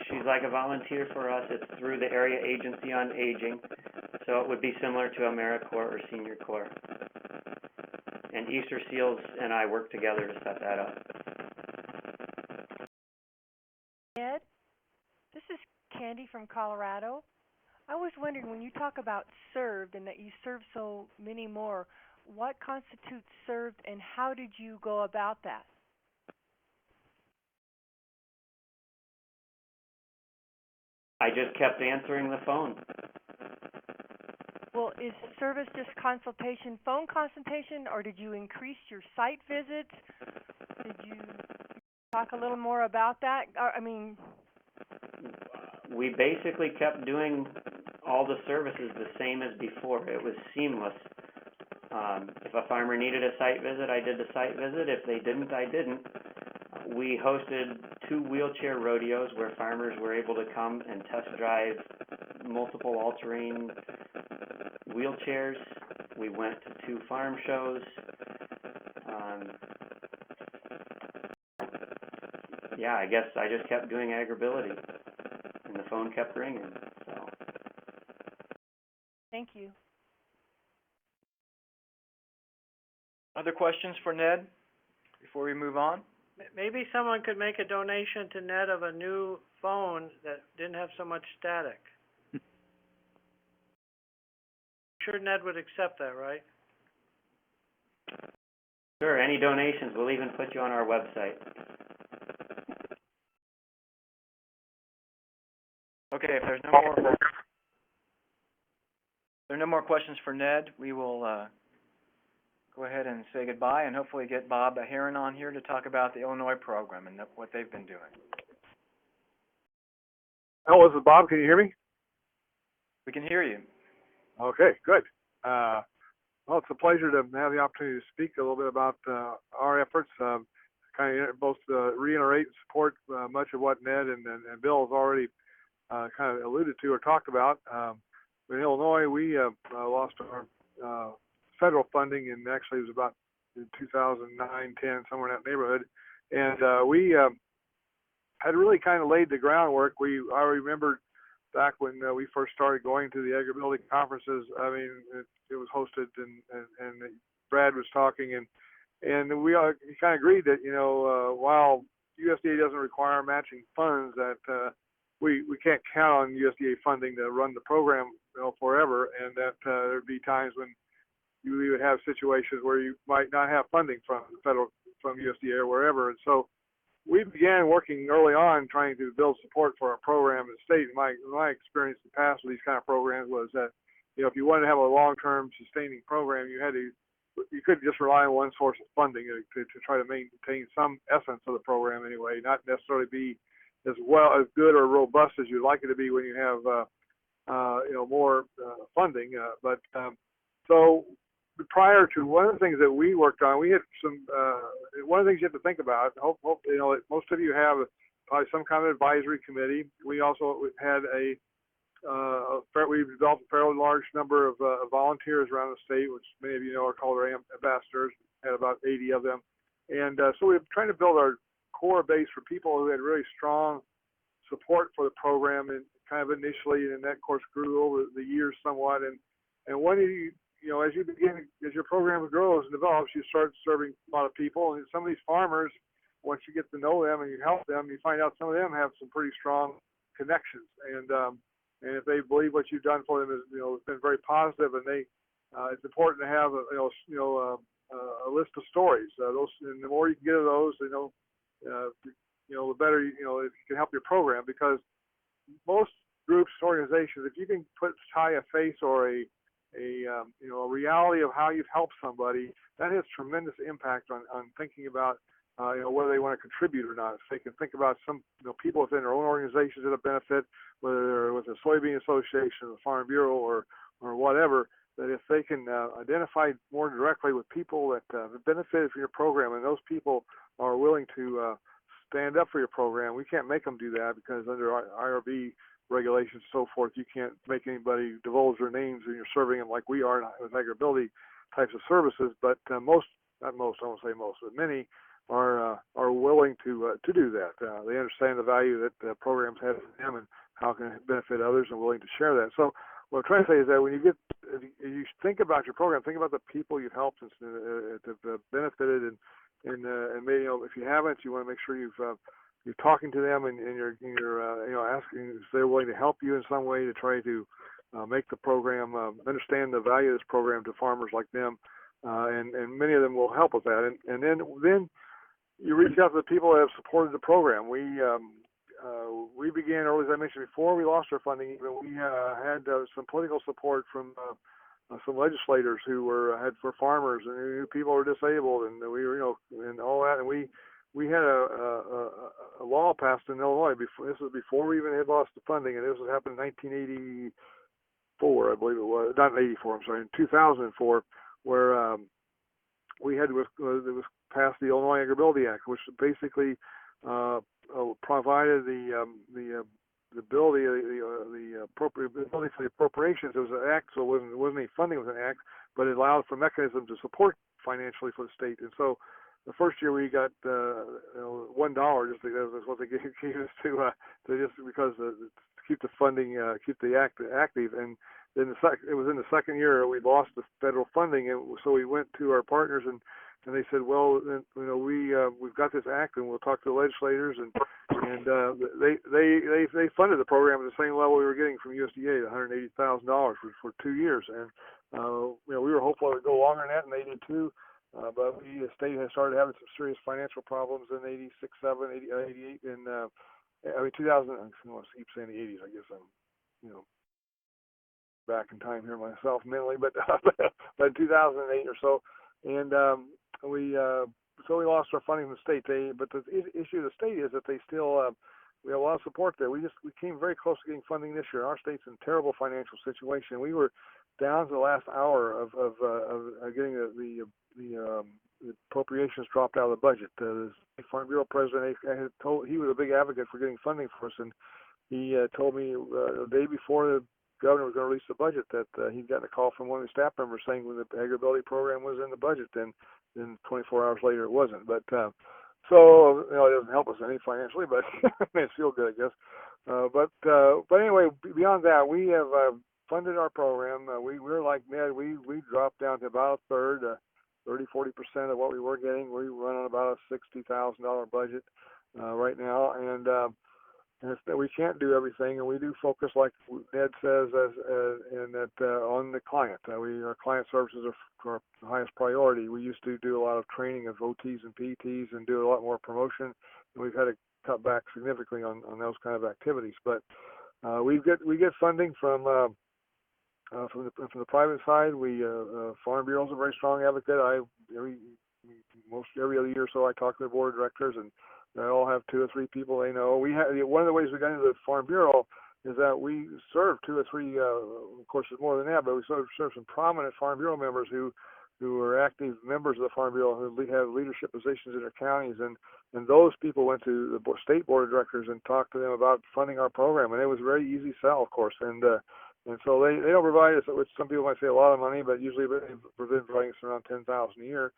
She's like a volunteer for us. It's through the Area Agency on Aging, so it would be similar to AmeriCorps or Senior Corps. And Easter Seals and I work together to set that up. Ed, this is Candy from Colorado. I was wondering, when you talk about served and that you serve so many more, what constitutes served and how did you go about that? I just kept answering the phone. Well, is service just consultation, phone consultation, or did you increase your site visits? Did you talk a little more about that? We basically kept doing all the services the same as before. It was seamless. If a farmer needed a site visit, I did the site visit. If they didn't, I didn't. We hosted 2 wheelchair rodeos where farmers were able to come and test drive multiple all-terrain wheelchairs. We went to 2 farm shows. Yeah, I guess I just kept doing agrability, and the phone kept ringing. So. Thank you. Other questions for Ned before we move on? Maybe someone could make a donation to Ned of a new phone that didn't have so much static. I'm sure Ned would accept that, right? Sure, any donations, we'll even put you on our website. Okay, if there's no more questions for Ned, we will, go ahead and say goodbye and hopefully get Bob Heron on here to talk about the Illinois program and what they've been doing. Oh, this is Bob. Can you hear me? We can hear you. Okay, good. Well, it's a pleasure to have the opportunity to speak a little bit about our efforts. Kind of both reiterate and support much of what Ned and Bill has already kind of alluded to or talked about. In Illinois, we lost our federal funding, and actually it was about in 2009, 10, somewhere in that neighborhood. And we had really kind of laid the groundwork. I remember back when we first started going to the Agrability conferences. I mean, it was hosted, and Brad was talking, and we kind of agreed that, while USDA doesn't require matching funds, that we can't count on USDA funding to run the program forever, and that there'd be times when you would have situations where you might not have funding from USDA or wherever. And so we began working early on trying to build support for our program in the state. My experience in the past with these kind of programs was that, if you wanted to have a long-term sustaining program, you couldn't just rely on one source of funding to try to maintain some essence of the program anyway, not necessarily be as good or robust as you'd like it to be when you have more funding. So prior to, one of the things that we worked on, we had some one of the things you have to think about. Most of you have probably some kind of advisory committee. We also had we've developed a fairly large number of volunteers around the state, which many of you know are called our ambassadors. We had about 80 of them, and so we were trying to build our core base for people who had really strong support for the program, and kind of initially, and that of course grew over the years somewhat. And when as your program grows and develops, you start serving a lot of people, and some of these farmers, once you get to know them and you help them, you find out some of them have some pretty strong connections, and if they believe what you've done for them is has been very positive, and it's important to have a list of stories. And the more you can get of those, the better it can help your program, because most groups, organizations, if you can tie a face or a reality of how you've helped somebody, that has tremendous impact on thinking about whether they want to contribute or not. If they can think about some people within their own organizations that have benefit, whether they're with the Soybean Association, the Farm Bureau, or whatever, that if they can identify more directly with people that have benefited from your program, and those people are willing to stand up for your program, we can't make them do that, because under IRB regulations and so forth, you can't make anybody divulge their names, and you're serving them like we are with agrability types of services. But most, not most, I won't say most, but many are willing to do that. They understand the value that programs have in them and how it can benefit others, and willing to share that. So what I'm trying to say is that when you think about your program, think about the people you've helped and have benefited, and maybe if you haven't, you want to make sure you're talking to them, and you're asking if they're willing to help you in some way to try to make the program understand the value of this program to farmers like them, and many of them will help with that. And then you reach out to the people that have supported the program. We began early, as I mentioned before. We lost our funding. Even we had some political support from some legislators who had for farmers, and who people were disabled, and we were and all that. And we had a law passed in Illinois. This was before we even had lost the funding, and this was happened in 1984, I believe it was. Not in 84, I'm sorry, in 2004, where we had it was passed the Illinois Agrability Act, which basically provided the ability, the ability for the appropriations. It was an act, so it wasn't any funding. It was an act, but it allowed for mechanisms to support financially for the state. And so the first year we got $1, just because that's what they gave us to just because to keep the funding, keep the act active. And then it was in the second year we lost the federal funding, and so we went to our partners, and they said, well, we've got this act, and we'll talk to the legislators, and they funded the program at the same level we were getting from USDA, $180,000 for 2 years, and we were hopeful it would go longer than that, and they did too. But the state has started having some serious financial problems in 86, 7, 88, and 2000. I keep saying the 80s. I guess I'm, back in time here myself mentally, but 2008 or so, and we lost our funding from the state. But the issue of the state is that they still we have a lot of support there. We came very close to getting funding this year. Our state's in a terrible financial situation. We were down to the last hour of getting the appropriations dropped out of the budget. The Farm Bureau president, he was a big advocate for getting funding for us, and he told me the day before the governor was going to release the budget that he'd gotten a call from one of the staff members saying the agrability program was in the budget. Then 24 hours later it wasn't. But so it doesn't help us any financially, but it makes us feel good, I guess. But anyway, beyond that, we have funded our program. We're like Ned. We dropped down to about a third. 30-40% of what we were getting. We run on about a $60,000 budget right now, and and it's that we can't do everything, and we do focus, like Ned says, on the client. Our client services are our highest priority. We used to do a lot of training of OTs and PTs and do a lot more promotion, and we've had to cut back significantly on those kind of activities. But we get funding from the private side. Farm Bureau is a very strong advocate. Most every other year or so I talk to the board of directors, and they all have 2 or 3 people they know. One of the ways we got into the Farm Bureau is that we serve 2 or 3, of course there's more than that, but we sort of serve some prominent Farm Bureau members who are active members of the Farm Bureau, who have leadership positions in their counties, and those people went to the state board of directors and talked to them about funding our program, and it was a very easy sell, of course, and so they don't provide us, which some people might say a lot of money, but usually they've been providing us around $10,000 a year.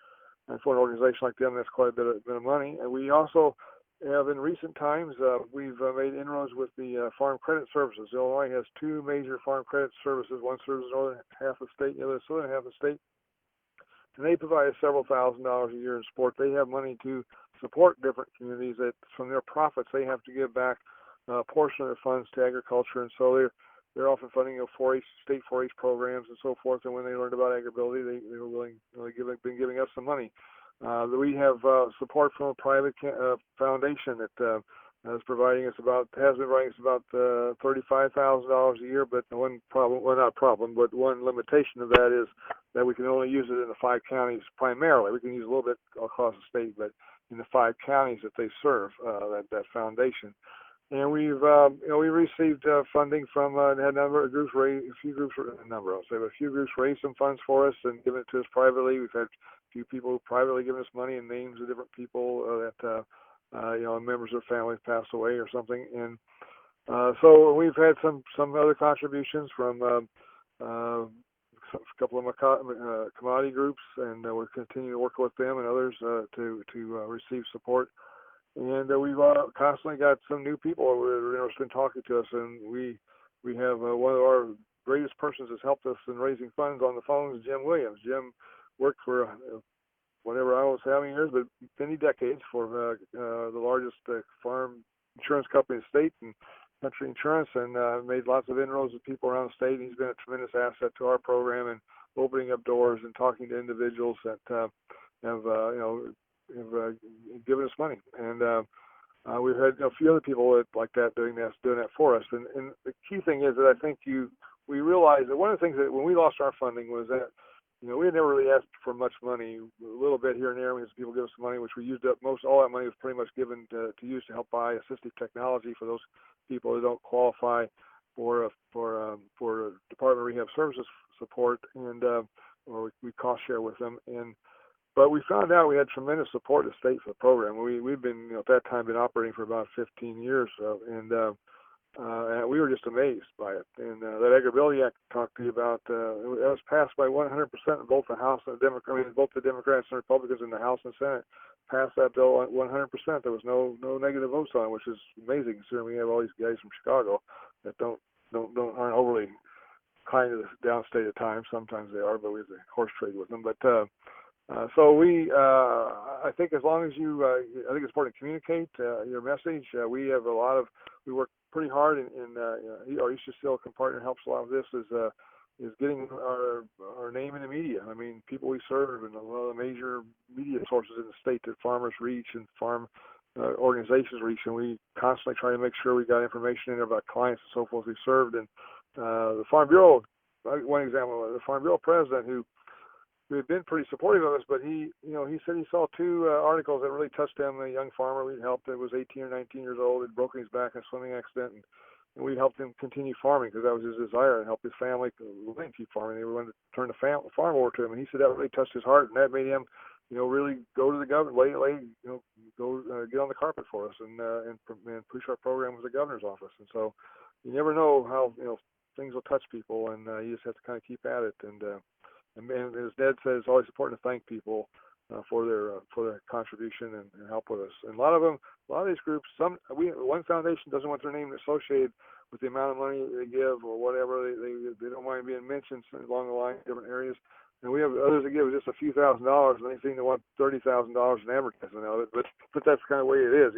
And for an organization like them, that's quite a bit of money. And we also have, in recent times, we've made inroads with the Farm Credit Services. Illinois has 2 major farm credit services. One serves the northern half of the state, the other the southern half of the state. And they provide us several $1,000s a year in support. They have money to support different communities that, from their profits, they have to give back a portion of their funds to agriculture. And so they're often funding 4-H, state 4-H programs and so forth. And when they learned about agribility, they were willing, been giving us some money. We have support from a private foundation that has been providing us about $35,000 a year. But one limitation of that is that we can only use it in the 5 counties primarily. We can use a little bit across the state, but in the 5 counties that they serve, that foundation. And we received funding from a number of groups, a few groups raised some funds for us and given it to us privately. We've had a few people privately giving us money and names of different people that members of families passed away or something. And so we've had some other contributions from a couple of commodity groups, and we're continuing to work with them and others to receive support. And we've constantly got some new people who are interested in talking to us, and we have one of our greatest persons has helped us in raising funds on the phone is Jim Williams. Jim worked for whatever, I don't know how many years, but many decades for the largest farm insurance company in the state, and Country Insurance, and made lots of inroads with people around the state. And he's been a tremendous asset to our program and opening up doors and talking to individuals that have given us money. And we've had a few other people like that doing that for us. And the key thing is that I think we realized that one of the things that when we lost our funding was that we had never really asked for much money, a little bit here and there. We had some people give us some money, which we used up. All that money was pretty much given to use to help buy assistive technology for those people who don't qualify for Department of Rehab Services support, and or we cost share with them. But we found out we had tremendous support in the state for the program. We've been, at that time, been operating for about 15 years, and we were just amazed by it. And that Agrability Act I talked to you about, it was passed by 100% in both the House and both the Democrats and Republicans in the House and Senate passed that bill 100%. There was no negative votes on it, which is amazing considering we have all these guys from Chicago that aren't overly kind to the downstate at times. Sometimes they are, but we have to horse trade with them. But so I think as long as I think it's important to communicate your message. We work pretty hard our Easter Seal partner helps a lot with this is getting our name in the media. I mean, people we serve and a lot of the major media sources in the state that farmers reach and farm organizations reach, and we constantly try to make sure we got information in there about clients and so forth we served. And the Farm Bureau, one example, the Farm Bureau president who had been pretty supportive of us, but he said he saw 2 articles that really touched him. A young farmer we'd helped that was 18 or 19 years old, had broken his back in a swimming accident, and we helped him continue farming because that was his desire, and help his family keep farming. They wanted to turn the farm over to him, and he said that really touched his heart, and that made him, really go to the governor, get on the carpet for us and push our program with the governor's office. And so you never know how things will touch people, and you just have to kind of keep at it. And as Ned says, it's always important to thank people for their contribution and help with us. And a lot of these groups, one foundation doesn't want their name associated with the amount of money they give or whatever. They don't mind being mentioned along the line in different areas. And we have others that give just a few $1,000s, and they seem to want $30,000 in advertising out of it. But that's kind of the way it is.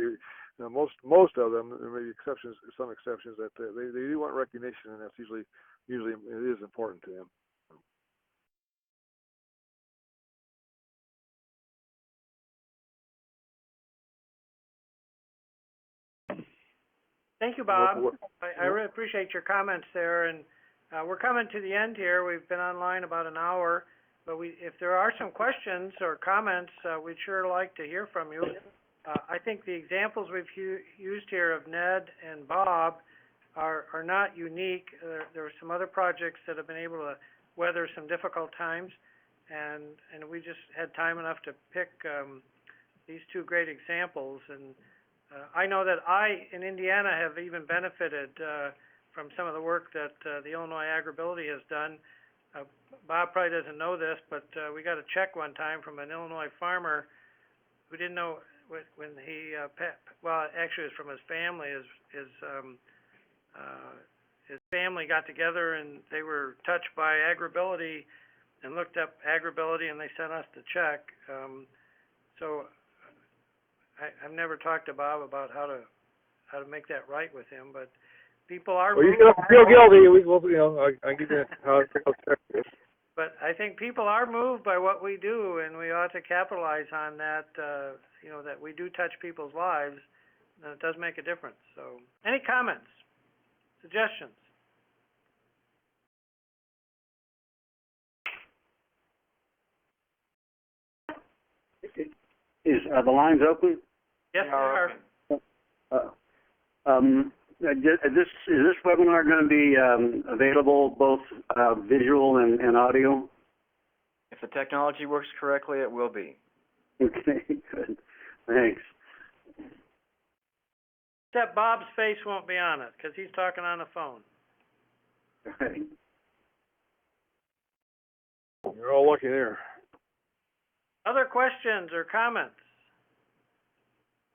you know, most of them, there may be exceptions, some exceptions, that they do want recognition, and that's usually it is important to them. Thank you, Bob. Well, I really appreciate your comments there, and we're coming to the end here. We've been online about an hour, but if there are some questions or comments, we'd sure like to hear from you. I think the examples we've used here of Ned and Bob are not unique. There are some other projects that have been able to weather some difficult times, and we just had time enough to pick these two great examples. And I know that I, in Indiana, have even benefited from some of the work that the Illinois Agrability has done. Bob probably doesn't know this, but we got a check one time from an Illinois farmer who didn't know when he, well, actually it was from his family. His family got together and they were touched by Agrability and looked up Agrability, and they sent us the check. So I've never talked to Bob about how to make that right with him, but people are. Well, you don't feel guilty. I give you how it feels. But I think people are moved by what we do, and we ought to capitalize on that. That we do touch people's lives, and it does make a difference. So, any comments, suggestions? Are the lines open? Yes, they are. Is this webinar going to be available both visual and audio? If the technology works correctly, it will be. Okay, good. Thanks. Except Bob's face won't be on it because he's talking on the phone. Right. You're all lucky there. Other questions or comments?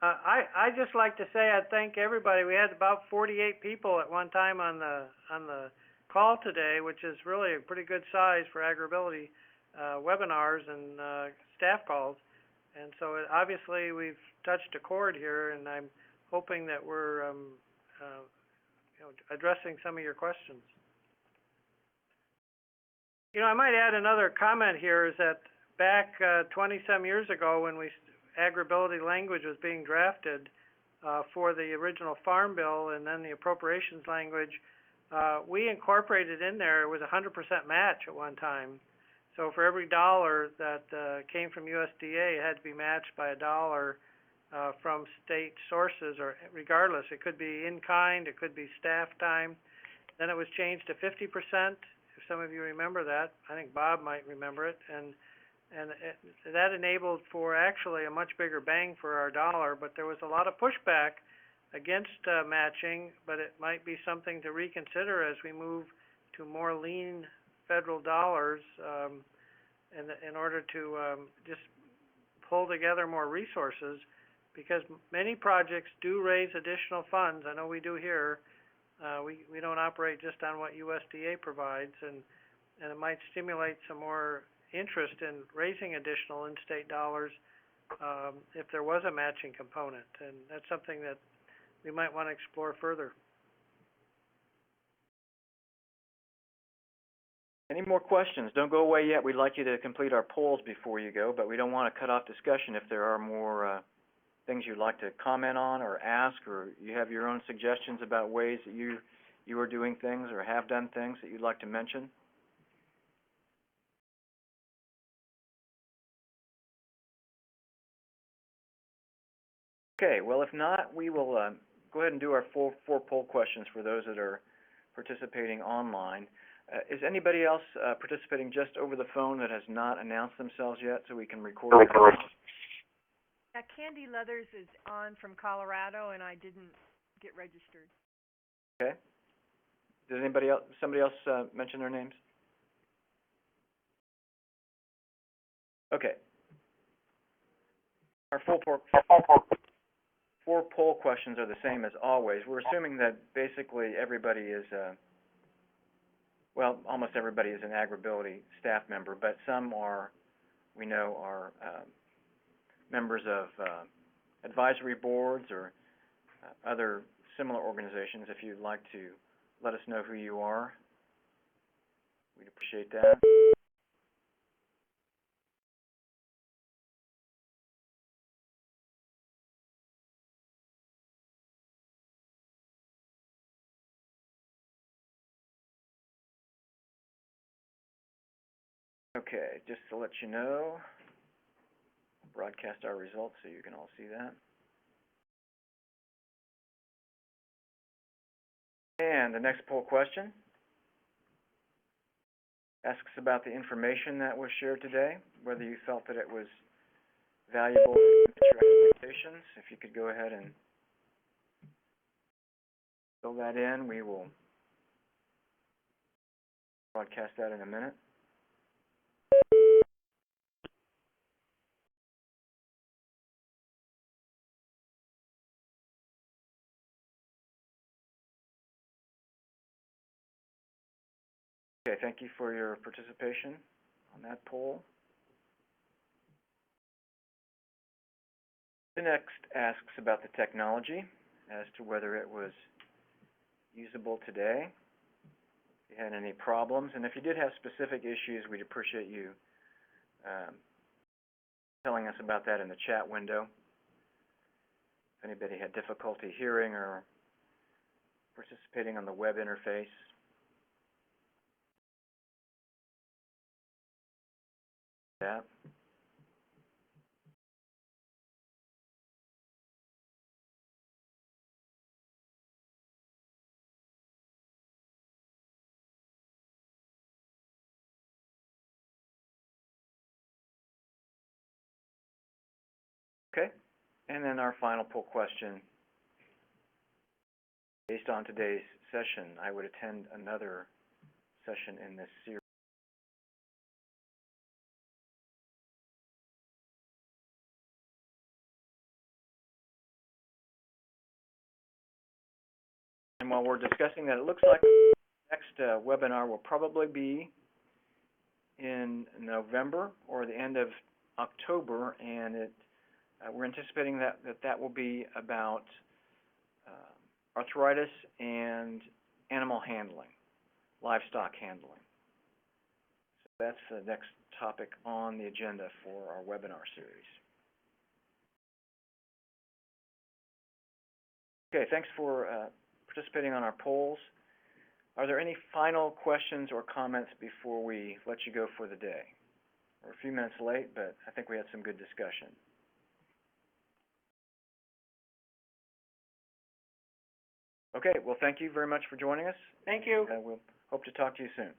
I just like to say I thank everybody. We had about 48 people at one time on the call today, which is really a pretty good size for Agrability webinars and staff calls. And so obviously we've touched a chord here, and I'm hoping that we're addressing some of your questions. I might add another comment here is that back 20-some years ago when Agrability language was being drafted for the original Farm Bill and then the appropriations language, we incorporated in there, it was 100% match at one time. So for every dollar that came from USDA, it had to be matched by $1 from state sources, or regardless, it could be in kind, it could be staff time. Then it was changed to 50%, if some of you remember that. I think Bob might remember it. And that enabled for actually a much bigger bang for our dollar, but there was a lot of pushback against matching, but it might be something to reconsider as we move to more lean federal dollars in order to just pull together more resources, because many projects do raise additional funds. I know we do here. We don't operate just on what USDA provides, and it might stimulate some more interest in raising additional in-state dollars if there was a matching component, and that's something that we might want to explore further. Any more questions? Don't go away yet. We'd like you to complete our polls before you go, but we don't want to cut off discussion if there are more things you'd like to comment on or ask, or you have your own suggestions about ways that you are doing things or have done things that you'd like to mention. Okay, well, if not, we will go ahead and do our four poll questions for those that are participating online. Is anybody else participating just over the phone that has not announced themselves yet, so we can record it? Yeah, Candy Leathers is on from Colorado, and I didn't get registered. Okay. Does somebody else mention their names? Okay. Our four poll questions are the same as always. We're assuming that basically everybody is, well, almost everybody is an Agrability staff member, but some are, we know, are members of advisory boards or other similar organizations, if you'd like to let us know who you are, we'd appreciate that. Okay, just to let you know, broadcast our results so you can all see that. And the next poll question asks about the information that was shared today, whether you felt that it was valuable to meet your expectations. If you could go ahead and fill that in, we will broadcast that in a minute. Okay, thank you for your participation on that poll. The next asks about the technology as to whether it was usable today, if you had any problems, and if you did have specific issues, we'd appreciate you telling us about that in the chat window. If anybody had difficulty hearing or participating on the web interface. That. Okay, and then our final poll question. Based on today's session, I would attend another session in this series. And while we're discussing that, it looks like the next webinar will probably be in November or the end of October, and we're anticipating that will be about arthritis and animal handling, livestock handling. So that's the next topic on the agenda for our webinar series. Okay, thanks for participating on our polls. Are there any final questions or comments before we let you go for the day? We're a few minutes late, but I think we had some good discussion. Okay, well, thank you very much for joining us. Thank you. We'll hope to talk to you soon.